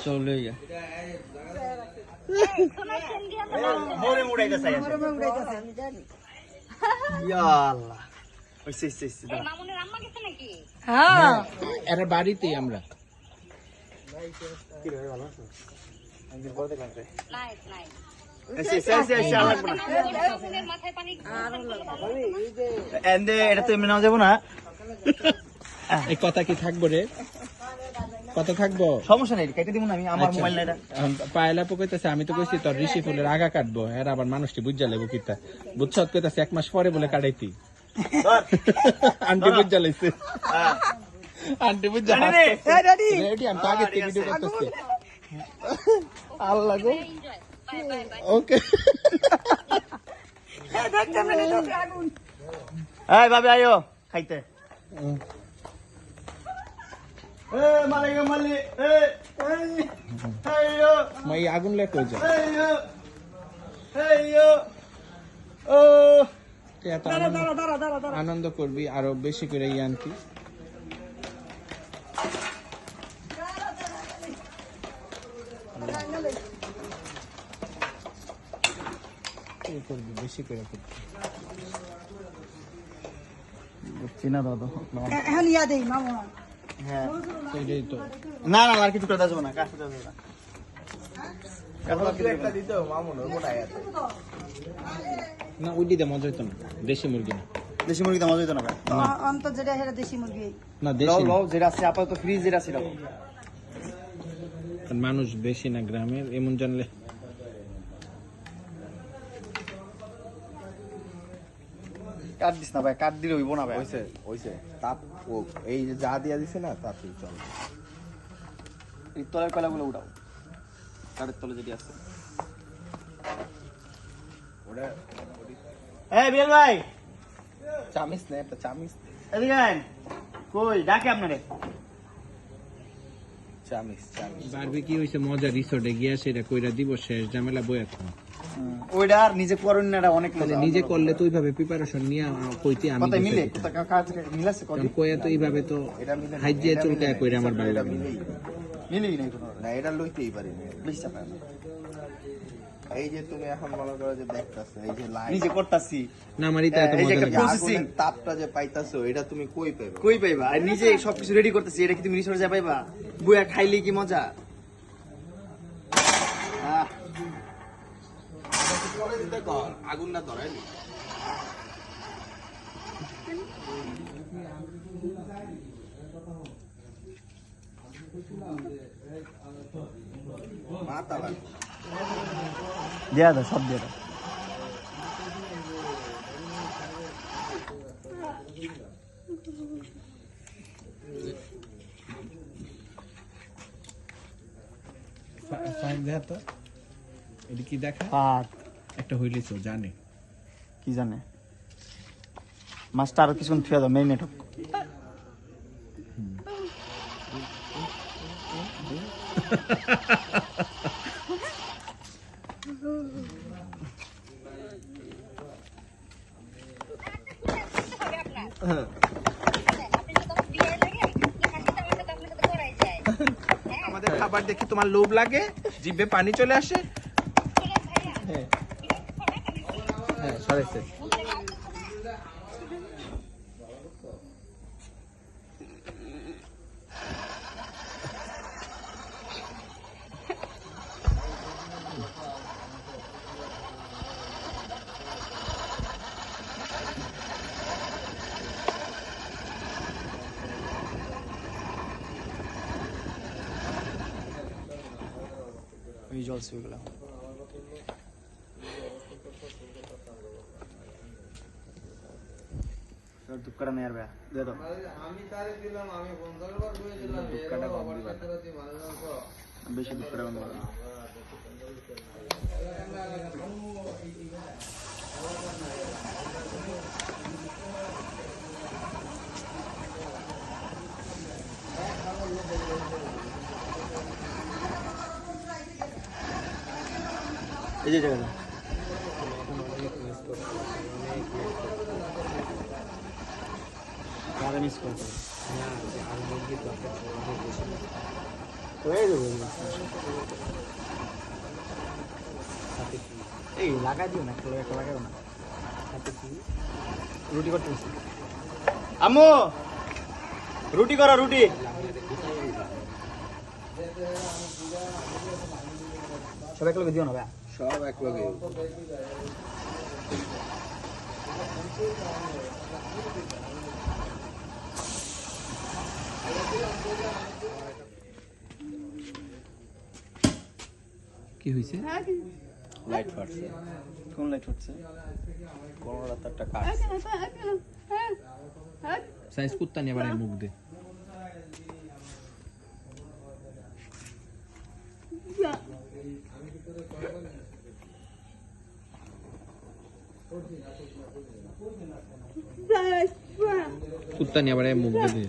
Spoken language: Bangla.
চলে গিয়া এরা বাড়িতেই আমরা এটা তো এমনি নাও যাবো না। এই কথা কি থাকবো রে, কথা থাকবো, সমস্যা নেই, কেটে দিব না আমি, আমার মোবাইল না এটা। পায়লা কইতাছে আমি তো কইছি তোর ঋষি ফুলের আগা কাটবো, এর আবার মানুষটি বুঝা লাগবো কিতা বুঝছত, কইতাছে 1 মাস পরে বলে কাটাইতি। আন্টি বুঝা লাইছে, আন্টি বুঝা রেডি, আমি তো আগে থেকে ভিডিও করতেছি। আল্লাহ গো, ওকে এই ভাবি আইও খাইতে। মই আগুন লেখ হয়ে যায়। এত আনন্দ করবি আরো বেশি করে আনতি। করবি বেশি করে করবি। চিনা দাদা এখন ইয়া দেই মামা। হ্যাঁ সেটাই তো। না না আর কিছু করে দেবো না, কাছে দেবো না। না ওই দিতে মজা হইতো না, দেশি মুরগি না। দেশি মুরগিতে মজা হইতো না ভাই। অন্তর যেটা সেটা দেশি মুরগি না লও দেশি লও যেটা আছে আপাতত ফ্রিজ যেটা আছে লও। মানুষ বেশি না গ্রামের, এমন জানলে কাট দিস না ভাই, কাট দিলে হইব না ভাই। ওইছে তাপ ও এই যে যা দিয়া দিছে না তাতেই চল। এই তলের কয়লাগুলো উঠাও, কাঠের তলে যেটি আছে। ওটা এই বিল ভাই চামিস না, একটা চামিস এদিকে আইন। কই ডাকে আপনারে? চামিস চামিস বারবি কি হইছে মজা, রিসোর্টে গিয়া সেটা কইরা দিব, শেষ ঝামেলা বই এখন। ওইটা আর নিজে করেন না, এটা অনেক মজা। নিজে করলে তো ওইভাবে প্রিপারেশন নিয়ে কইতে আমি কথা মিলে, কাজ মিলাছে কত কইয়া তো এইভাবে তো এটা মিলে না, হাইজিয়া এটা চুলকায় মিলে না, কইরা আমার ভালো এটা লাগে না। মিলেই না। মিলেই নাই কোনো, না এটা লইতেই পারি না। বেশি চাপা না। এই যে তুমি এখন মনে করো যে দেখতাছো এই যে লাইট নিজে করতাছি, না আমার এটা এত এই যে মজা একটা লাগে। processing, তাপটা যে পাইতাছো এটা তুমি কই পাইবে? কই পাইবা? আর নিজে সবকিছু রেডি করতেছি, এটা কি তুমি রিসোর্টে যা পাইবা? বুয়া খাইলে কি মজা। আহ, আগুন না ধরাইলি মাথা লাগে। দিয়া দাও, সব দিয়া দাও। ফাইন দেখা তো, এটা কি দেখা? আর একটা হইলে তো জানে কি জানে, মাছটা আরো কিছুক্ষণ থুয়ে দাও, মেরিনেট হোক। আমাদের খাবার দেখি তোমার লোভ লাগে, জিভে পানি চলে আসে। হ্যাঁ হ্যাঁ সরাইছে। এই জল শুয়ে গেলাম। দুঃখটা নেই আর ভাই, দিয়ে দাও। দুঃখটা কম দিবা না। বেশি দুঃখটা বন্ধ করো। এই যে জায়গাটা মিস করতে এই লাগাই দিও না, একটা লাগাই না। রুটি করতে আম্মু, রুটি করো, রুটি। সব এক লগে দিও না ভাই। সব এক লগে। কি হয়েছে? লাইট ফাটছে। কোন লাইট হচ্ছে? কোনোটা তো একটা কাজ। সাইজ কুত্তা নিয়ে বাড়ি মুখ দে। কুত্তা নিয়ে বাড়ি মুখ দে।